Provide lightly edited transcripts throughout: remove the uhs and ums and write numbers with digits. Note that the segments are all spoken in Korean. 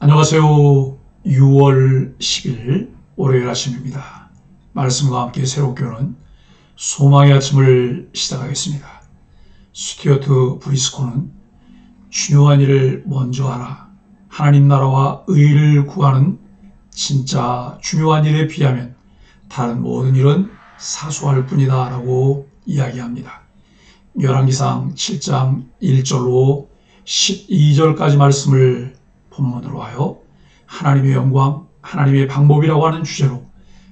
안녕하세요. 6월 10일 월요일 아침입니다. 말씀과 함께 새롭게 오는 소망의 아침을 시작하겠습니다. 스튜어트 브리스코는 중요한 일을 먼저 하라. 하나님 나라와 의를 구하는 진짜 중요한 일에 비하면 다른 모든 일은 사소할 뿐이다 라고 이야기합니다. 열왕기상 7장 1절로 12절까지 말씀을 본문으로 하여 하나님의 영광, 하나님의 방법이라고 하는 주제로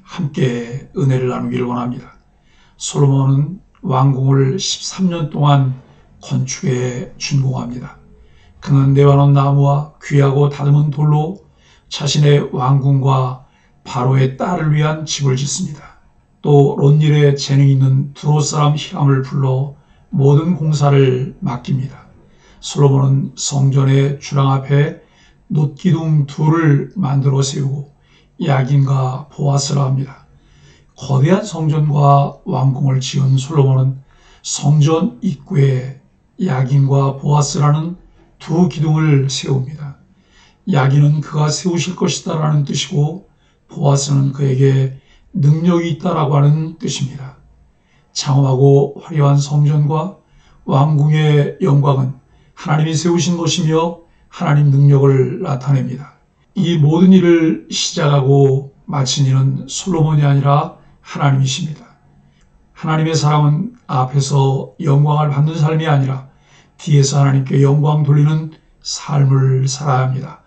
함께 은혜를 나누기를 원합니다. 솔로몬은 왕궁을 13년 동안 건축에 준공합니다. 그는 레바논 나무와 귀하고 다듬은 돌로 자신의 왕궁과 바로의 딸을 위한 집을 짓습니다. 또 롯일의 재능 있는 두롯 사람 히람을 불러 모든 공사를 맡깁니다. 솔로몬은 성전의 주랑 앞에 놋기둥 둘을 만들어 세우고 야긴과 보아스라 합니다. 거대한 성전과 왕궁을 지은 솔로몬은 성전 입구에 야긴과 보아스라는 두 기둥을 세웁니다. 야긴은 그가 세우실 것이다 라는 뜻이고 보아스는 그에게 능력이 있다라고 하는 뜻입니다. 장엄하고 화려한 성전과 왕궁의 영광은 하나님이 세우신 것이며 하나님 능력을 나타냅니다. 이 모든 일을 시작하고 마친 이는 솔로몬이 아니라 하나님이십니다. 하나님의 사람은 앞에서 영광을 받는 삶이 아니라 뒤에서 하나님께 영광 돌리는 삶을 살아야 합니다.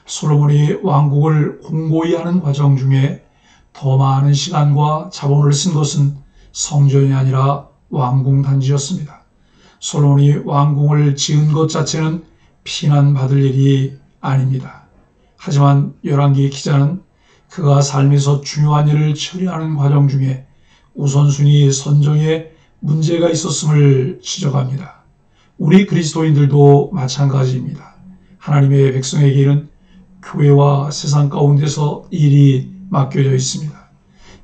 솔로몬이 왕국을 공고히 하는 과정 중에 더 많은 시간과 자본을 쓴 것은 성전이 아니라 왕궁 단지였습니다. 솔로몬이 왕궁을 지은 것 자체는 비난받을 일이 아닙니다. 하지만 열왕기 기자는 그가 삶에서 중요한 일을 처리하는 과정 중에 우선순위 선정에 문제가 있었음을 지적합니다. 우리 그리스도인들도 마찬가지입니다. 하나님의 백성에게는 교회와 세상 가운데서 일이 맡겨져 있습니다.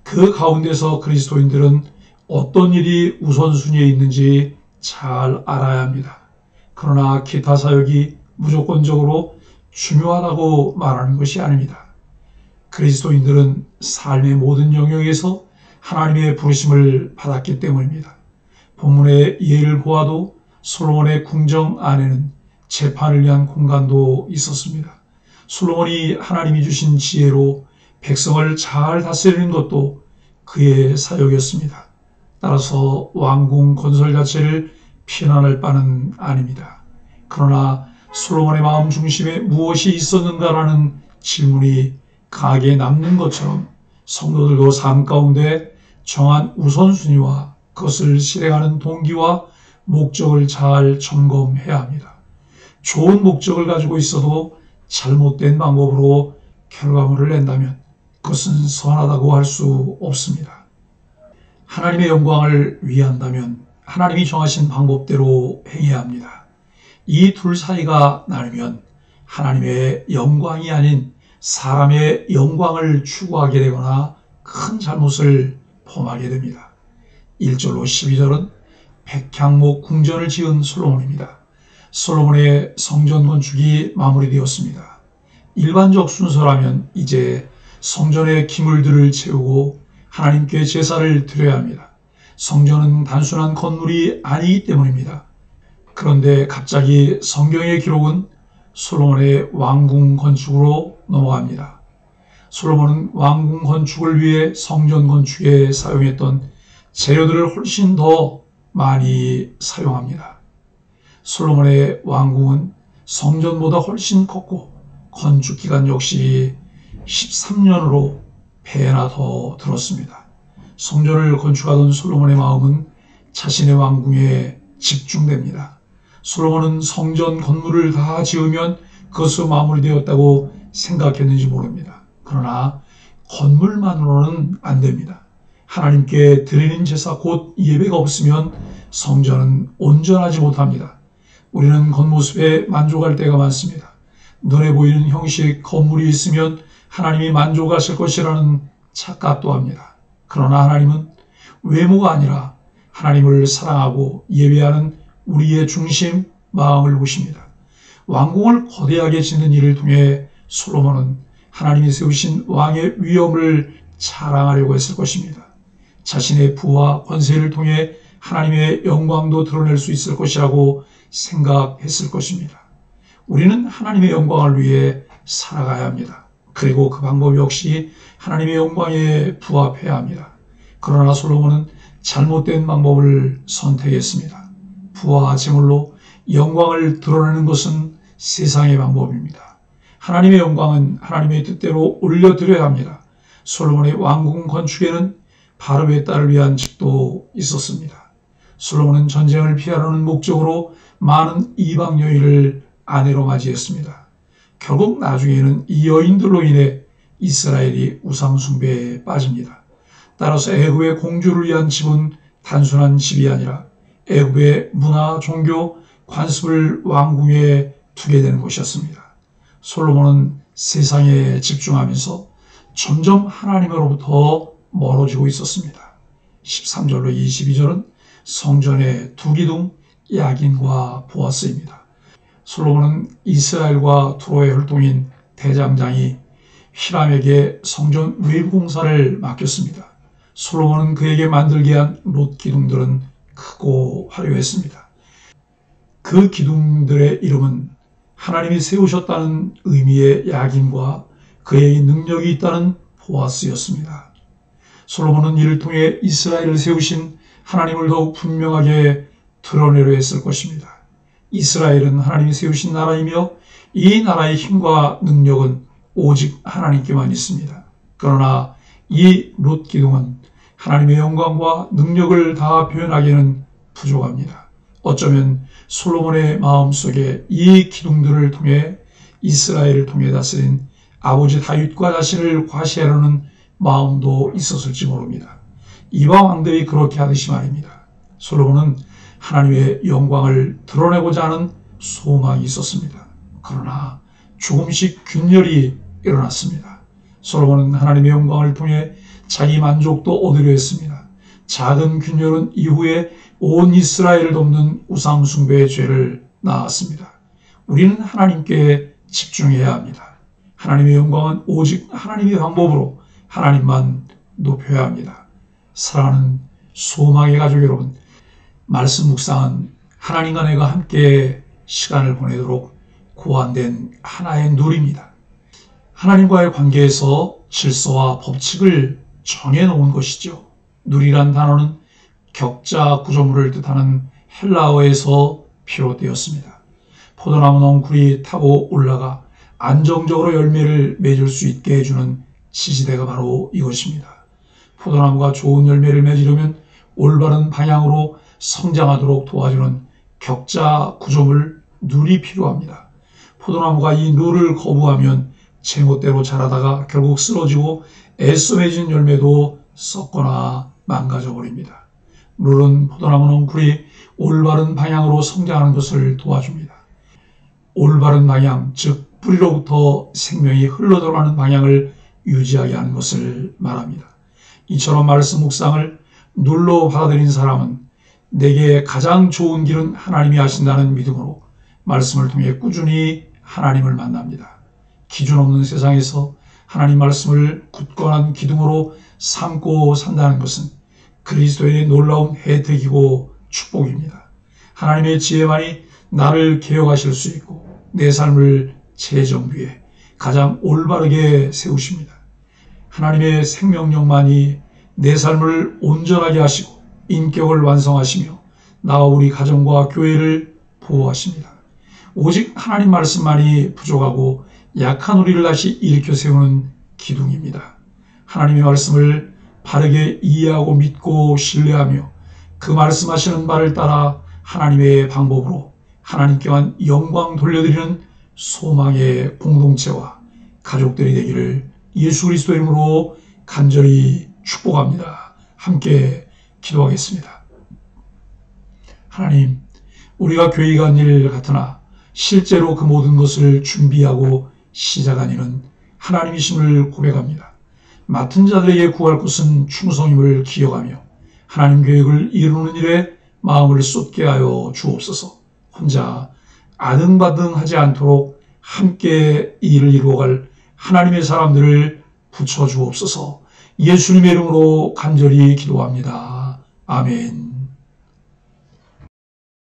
그 가운데서 그리스도인들은 어떤 일이 우선순위에 있는지 잘 알아야 합니다. 그러나 기타 사역이 무조건적으로 중요하다고 말하는 것이 아닙니다. 그리스도인들은 삶의 모든 영역에서 하나님의 부르심을 받았기 때문입니다. 본문의 예를 보아도 솔로몬의 궁정 안에는 재판을 위한 공간도 있었습니다. 솔로몬이 하나님이 주신 지혜로 백성을 잘 다스리는 것도 그의 사역이었습니다. 따라서 왕궁 건설 자체를 비난할 바는 아닙니다. 그러나 솔로몬의 마음 중심에 무엇이 있었는가라는 질문이 강하게 남는 것처럼 성도들도 삶 가운데 정한 우선순위와 그것을 실행하는 동기와 목적을 잘 점검해야 합니다. 좋은 목적을 가지고 있어도 잘못된 방법으로 결과물을 낸다면 그것은 선하다고 할 수 없습니다. 하나님의 영광을 위한다면 하나님이 정하신 방법대로 행해야 합니다. 이 둘 사이가 나누면 하나님의 영광이 아닌 사람의 영광을 추구하게 되거나 큰 잘못을 범하게 됩니다. 1절로 12절은 백향목 궁전을 지은 솔로몬입니다. 솔로몬의 성전 건축이 마무리되었습니다. 일반적 순서라면 이제 성전의 기물들을 채우고 하나님께 제사를 드려야 합니다. 성전은 단순한 건물이 아니기 때문입니다. 그런데 갑자기 성경의 기록은 솔로몬의 왕궁 건축으로 넘어갑니다. 솔로몬은 왕궁 건축을 위해 성전 건축에 사용했던 재료들을 훨씬 더 많이 사용합니다. 솔로몬의 왕궁은 성전보다 훨씬 컸고 건축 기간 역시 13년으로 배나 더 들었습니다. 성전을 건축하던 솔로몬의 마음은 자신의 왕궁에 집중됩니다. 솔로몬은 성전 건물을 다 지으면 그것으로 마무리되었다고 생각했는지 모릅니다. 그러나 건물만으로는 안 됩니다. 하나님께 드리는 제사 곧 예배가 없으면 성전은 온전하지 못합니다. 우리는 겉모습에 만족할 때가 많습니다. 눈에 보이는 형식 건물이 있으면 하나님이 만족하실 것이라는 착각도 합니다. 그러나 하나님은 외모가 아니라 하나님을 사랑하고 예배하는 우리의 중심 마음을 보십니다. 왕궁을 거대하게 짓는 일을 통해 솔로몬은 하나님이 세우신 왕의 위엄을 자랑하려고 했을 것입니다. 자신의 부와 권세를 통해 하나님의 영광도 드러낼 수 있을 것이라고 생각했을 것입니다. 우리는 하나님의 영광을 위해 살아가야 합니다. 그리고 그 방법 역시 하나님의 영광에 부합해야 합니다. 그러나 솔로몬은 잘못된 방법을 선택했습니다. 부와 재물로 영광을 드러내는 것은 세상의 방법입니다. 하나님의 영광은 하나님의 뜻대로 올려드려야 합니다. 솔로몬의 왕궁 건축에는 바르의 딸을 위한 집도 있었습니다. 솔로몬은 전쟁을 피하려는 목적으로 많은 이방 여인을 아내로 맞이했습니다. 결국 나중에는 이 여인들로 인해 이스라엘이 우상 숭배에 빠집니다. 따라서 애굽의 공주를 위한 집은 단순한 집이 아니라 애굽의 문화, 종교, 관습을 왕궁에 두게 되는 것이었습니다. 솔로몬은 세상에 집중하면서 점점 하나님으로부터 멀어지고 있었습니다. 13절로 22절은 성전의 두 기둥 야긴과 보아스입니다. 솔로몬은 이스라엘과 투로의 혈통인 대장장이 히람에게 성전 외부 공사를 맡겼습니다. 솔로몬은 그에게 만들게 한 롯 기둥들은 크고 화려했습니다. 그 기둥들의 이름은 하나님이 세우셨다는 의미의 야긴과 그의 능력이 있다는 보아스였습니다. 솔로몬은 이를 통해 이스라엘을 세우신 하나님을 더욱 분명하게 드러내려 했을 것입니다. 이스라엘은 하나님이 세우신 나라이며 이 나라의 힘과 능력은 오직 하나님께만 있습니다. 그러나 이 롯 기둥은 하나님의 영광과 능력을 다 표현하기에는 부족합니다. 어쩌면 솔로몬의 마음속에 이 기둥들을 통해 이스라엘을 통해 다스린 아버지 다윗과 자신을 과시하려는 마음도 있었을지 모릅니다. 이방 왕들이 그렇게 하듯이 말입니다. 솔로몬은 하나님의 영광을 드러내고자 하는 소망이 있었습니다. 그러나 조금씩 균열이 일어났습니다. 솔로몬은 하나님의 영광을 통해 자기 만족도 얻으려 했습니다. 작은 균열은 이후에 온 이스라엘을 돕는 우상 숭배의 죄를 낳았습니다. 우리는 하나님께 집중해야 합니다. 하나님의 영광은 오직 하나님의 방법으로 하나님만 높여야 합니다. 사랑하는 소망의 가족 여러분, 말씀 묵상은 하나님과 내가 함께 시간을 보내도록 고안된 하나의 룰입니다. 하나님과의 관계에서 질서와 법칙을 정해놓은 것이죠. 룰이란 단어는 격자 구조물을 뜻하는 헬라어에서 비롯되었습니다. 포도나무 넝쿨이 타고 올라가 안정적으로 열매를 맺을 수 있게 해주는 지지대가 바로 이것입니다. 포도나무가 좋은 열매를 맺으려면 올바른 방향으로 성장하도록 도와주는 격자 구조물 룰이 필요합니다. 포도나무가 이 룰을 거부하면 제멋대로 자라다가 결국 쓰러지고 애써 맺은 열매도 썩거나 망가져 버립니다. 룰은 포도나무 넝쿨이 올바른 방향으로 성장하는 것을 도와줍니다. 올바른 방향, 즉 뿌리로부터 생명이 흘러들어가는 방향을 유지하게 하는 것을 말합니다. 이처럼 말씀 묵상을 룰로 받아들인 사람은 내게 가장 좋은 길은 하나님이 하신다는 믿음으로 말씀을 통해 꾸준히 하나님을 만납니다. 기준 없는 세상에서 하나님 말씀을 굳건한 기둥으로 삼고 산다는 것은 그리스도인의 놀라운 혜택이고 축복입니다. 하나님의 지혜만이 나를 개혁하실 수 있고 내 삶을 재정비해 가장 올바르게 세우십니다. 하나님의 생명력만이 내 삶을 온전하게 하시고 인격을 완성하시며 나와 우리 가정과 교회를 보호하십니다. 오직 하나님 말씀만이 부족하고 약한 우리를 다시 일으켜 세우는 기둥입니다. 하나님의 말씀을 바르게 이해하고 믿고 신뢰하며 그 말씀하시는 바를 따라 하나님의 방법으로 하나님께만 영광 돌려드리는 소망의 공동체와 가족들이 되기를 예수 그리스도 이름으로 간절히 축복합니다. 함께 기도하겠습니다. 하나님, 우리가 교회 간 일 같으나 실제로 그 모든 것을 준비하고 시작한 일은 하나님이심을 고백합니다. 맡은 자들에게 구할 것은 충성임을 기억하며 하나님 계획을 이루는 일에 마음을 쏟게 하여 주옵소서. 혼자 아등바등하지 않도록 함께 일을 이루어갈 하나님의 사람들을 붙여주옵소서. 예수님의 이름으로 간절히 기도합니다. 아멘.